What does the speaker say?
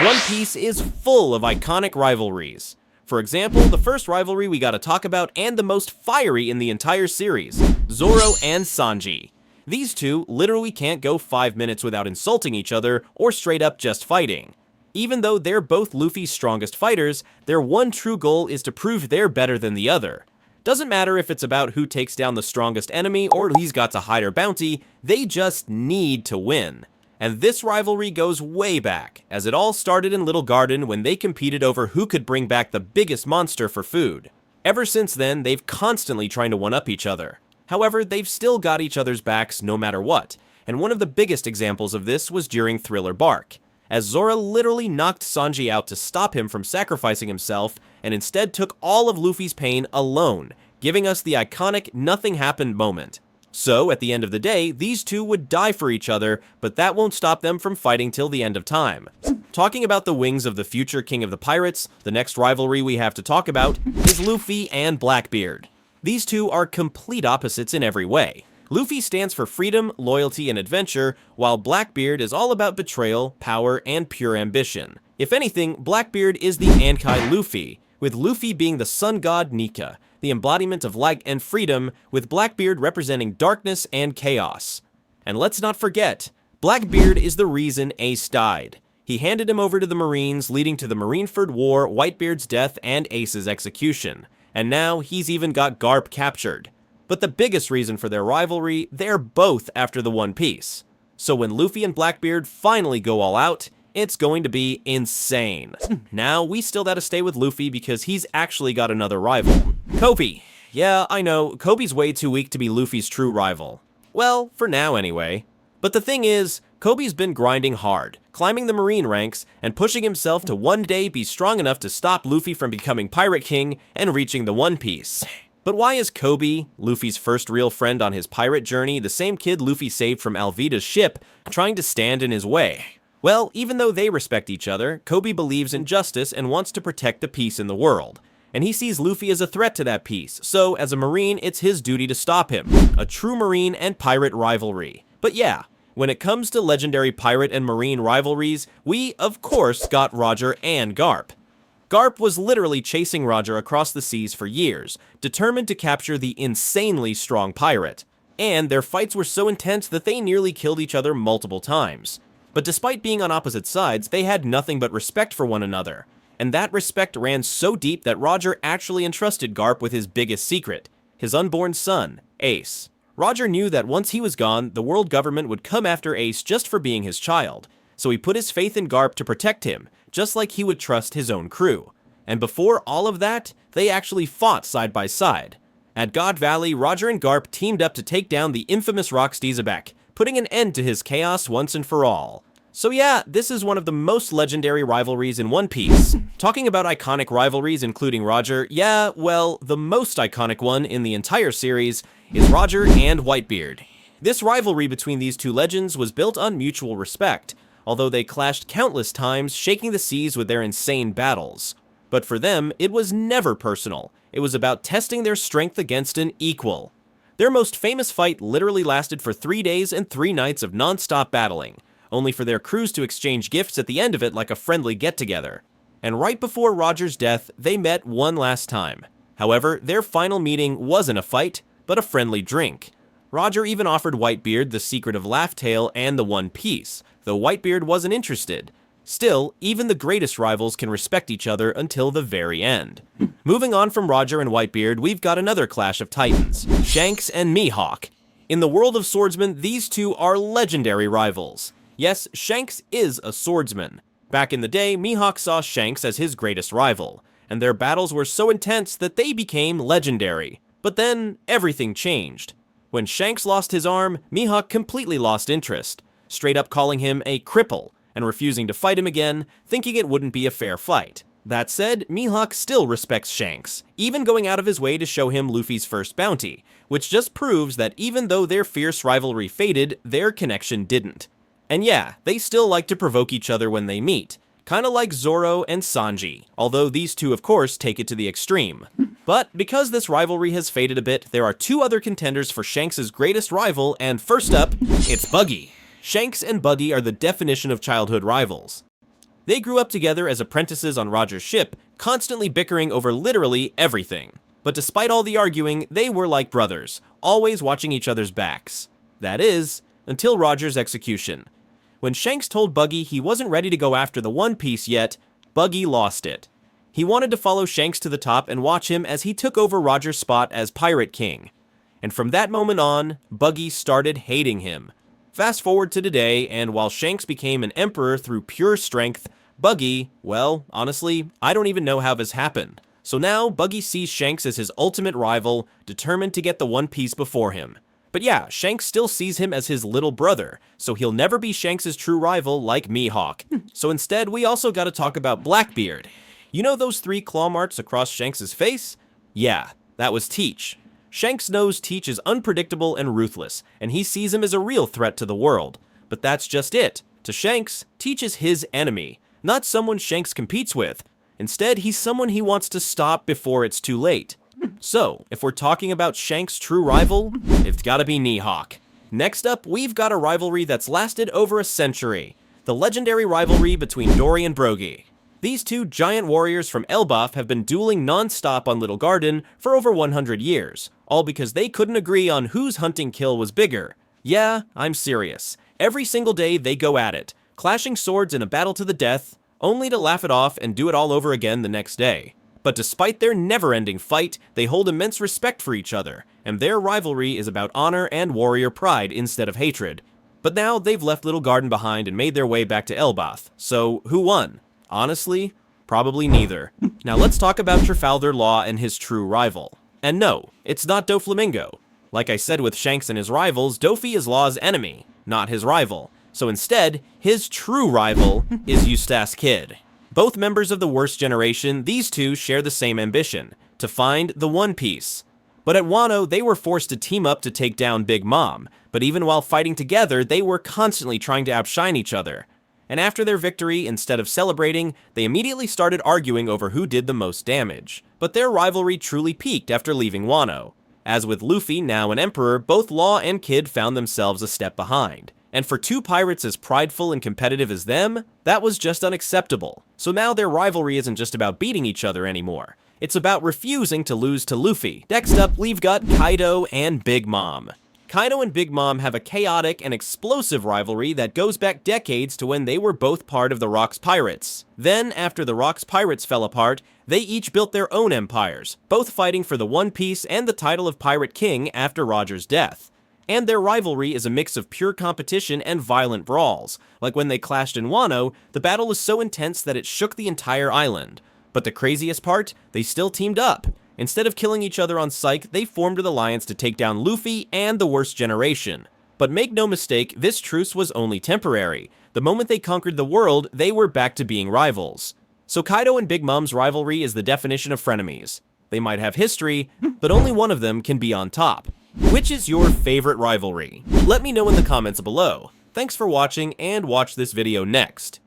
One Piece is full of iconic rivalries. For example, the first rivalry we gotta talk about and the most fiery in the entire series, Zoro and Sanji. These two literally can't go 5 minutes without insulting each other or straight up just fighting. Even though they're both Luffy's strongest fighters, their one true goal is to prove they're better than the other. Doesn't matter if it's about who takes down the strongest enemy or who's got to hide or bounty, they just need to win. And this rivalry goes way back, as it all started in Little Garden when they competed over who could bring back the biggest monster for food. Ever since then, they've constantly trying to one-up each other. However, they've still got each other's backs no matter what, and one of the biggest examples of this was during Thriller Bark, as Zoro literally knocked Sanji out to stop him from sacrificing himself and instead took all of Luffy's pain alone, giving us the iconic nothing happened moment. So, at the end of the day, these two would die for each other, but that won't stop them from fighting till the end of time. Talking about the wings of the future king of the pirates, the next rivalry we have to talk about is Luffy and Blackbeard. These two are complete opposites in every way. Luffy stands for freedom, loyalty, and adventure, while Blackbeard is all about betrayal, power, and pure ambition. If anything, Blackbeard is the anti-Luffy, with Luffy being the sun god Nika, the embodiment of light and freedom, with Blackbeard representing darkness and chaos. And let's not forget, Blackbeard is the reason Ace died. He handed him over to the Marines, leading to the Marineford War, Whitebeard's death, and Ace's execution. And now he's even got Garp captured. But the biggest reason for their rivalry, they're both after the One Piece. So when Luffy and Blackbeard finally go all out, it's going to be insane. Now, we still gotta stay with Luffy because he's actually got another rival. Koby. Yeah, I know, Koby's way too weak to be Luffy's true rival. Well, for now anyway. But the thing is, Koby's been grinding hard, climbing the Marine ranks, and pushing himself to one day be strong enough to stop Luffy from becoming Pirate King and reaching the One Piece. But why is Koby, Luffy's first real friend on his pirate journey, the same kid Luffy saved from Alvida's ship, trying to stand in his way? Well, even though they respect each other, Koby believes in justice and wants to protect the peace in the world. And he sees Luffy as a threat to that peace, so as a Marine, it's his duty to stop him. A true Marine and pirate rivalry. But yeah, when it comes to legendary pirate and Marine rivalries, we, of course, got Roger and Garp. Garp was literally chasing Roger across the seas for years, determined to capture the insanely strong pirate. And their fights were so intense that they nearly killed each other multiple times. But despite being on opposite sides, they had nothing but respect for one another. And that respect ran so deep that Roger actually entrusted Garp with his biggest secret, his unborn son, Ace. Roger knew that once he was gone, the world government would come after Ace just for being his child. So he put his faith in Garp to protect him, just like he would trust his own crew. And before all of that, they actually fought side by side. At God Valley, Roger and Garp teamed up to take down the infamous Rock Steezebek, putting an end to his chaos once and for all. So yeah, this is one of the most legendary rivalries in One Piece. Talking about iconic rivalries including Roger, yeah, well, the most iconic one in the entire series is Roger and Whitebeard. This rivalry between these two legends was built on mutual respect, although they clashed countless times, shaking the seas with their insane battles. But for them, it was never personal. It was about testing their strength against an equal. Their most famous fight literally lasted for 3 days and 3 nights of non-stop battling, only for their crews to exchange gifts at the end of it like a friendly get-together. And right before Roger's death, they met one last time. However, their final meeting wasn't a fight, but a friendly drink. Roger even offered Whitebeard the secret of Laugh Tale and the One Piece, though Whitebeard wasn't interested. Still, even the greatest rivals can respect each other until the very end. Moving on from Roger and Whitebeard, we've got another clash of titans, Shanks and Mihawk. In the world of swordsmen, these two are legendary rivals. Yes, Shanks is a swordsman. Back in the day, Mihawk saw Shanks as his greatest rival, and their battles were so intense that they became legendary. But then, everything changed. When Shanks lost his arm, Mihawk completely lost interest, straight up calling him a cripple, and refusing to fight him again, thinking it wouldn't be a fair fight. That said, Mihawk still respects Shanks, even going out of his way to show him Luffy's first bounty, which just proves that even though their fierce rivalry faded, their connection didn't. And yeah, they still like to provoke each other when they meet, kinda like Zoro and Sanji, although these two of course take it to the extreme. But because this rivalry has faded a bit, there are 2 other contenders for Shanks' greatest rival, and first up, it's Buggy. Shanks and Buggy are the definition of childhood rivals. They grew up together as apprentices on Roger's ship, constantly bickering over literally everything. But despite all the arguing, they were like brothers, always watching each other's backs. That is, until Roger's execution. When Shanks told Buggy he wasn't ready to go after the One Piece yet, Buggy lost it. He wanted to follow Shanks to the top and watch him as he took over Roger's spot as Pirate King. And from that moment on, Buggy started hating him. Fast forward to today, and while Shanks became an emperor through pure strength, Buggy, well, honestly, I don't even know how this happened. So now, Buggy sees Shanks as his ultimate rival, determined to get the One Piece before him. But yeah, Shanks still sees him as his little brother, so he'll never be Shanks' true rival like Mihawk. So instead, we also gotta talk about Blackbeard. You know those 3 claw marks across Shanks' face? Yeah, that was Teach. Shanks knows Teach is unpredictable and ruthless, and he sees him as a real threat to the world. But that's just it. To Shanks, Teach is his enemy, not someone Shanks competes with. Instead, he's someone he wants to stop before it's too late. So, if we're talking about Shanks' true rival, it's gotta be Mihawk. Next up, we've got a rivalry that's lasted over a century. The legendary rivalry between Dory and Brogy. These 2 giant warriors from Elbaf have been dueling non-stop on Little Garden for over 100 years, all because they couldn't agree on whose hunting kill was bigger. Yeah, I'm serious. Every single day they go at it, clashing swords in a battle to the death, only to laugh it off and do it all over again the next day. But despite their never-ending fight, they hold immense respect for each other, and their rivalry is about honor and warrior pride instead of hatred. But now they've left Little Garden behind and made their way back to Elbaf, so who won? Honestly, probably neither. Now let's talk about Trafalgar Law and his true rival. And no, it's not Doflamingo. Like I said with Shanks and his rivals, Dofi is Law's enemy, not his rival. So instead, his true rival is Eustace Kid. Both members of the Worst Generation, these 2 share the same ambition, to find the One Piece. But at Wano, they were forced to team up to take down Big Mom, but even while fighting together, they were constantly trying to outshine each other. And after their victory, instead of celebrating, they immediately started arguing over who did the most damage. But their rivalry truly peaked after leaving Wano. As with Luffy, now an emperor, both Law and Kid found themselves a step behind. And for 2 pirates as prideful and competitive as them, that was just unacceptable. So now their rivalry isn't just about beating each other anymore. It's about refusing to lose to Luffy. Next up, we've got Kaido and Big Mom. Kaido and Big Mom have a chaotic and explosive rivalry that goes back decades to when they were both part of the Rocks Pirates. Then, after the Rocks Pirates fell apart, they each built their own empires, both fighting for the One Piece and the title of Pirate King after Roger's death. And their rivalry is a mix of pure competition and violent brawls. Like when they clashed in Wano, the battle was so intense that it shook the entire island. But the craziest part? They still teamed up. Instead of killing each other on sight, they formed an alliance to take down Luffy and the Worst Generation. But make no mistake, this truce was only temporary. The moment they conquered the world, they were back to being rivals. So Kaido and Big Mom's rivalry is the definition of frenemies. They might have history, but only one of them can be on top. Which is your favorite rivalry? Let me know in the comments below. Thanks for watching, and watch this video next.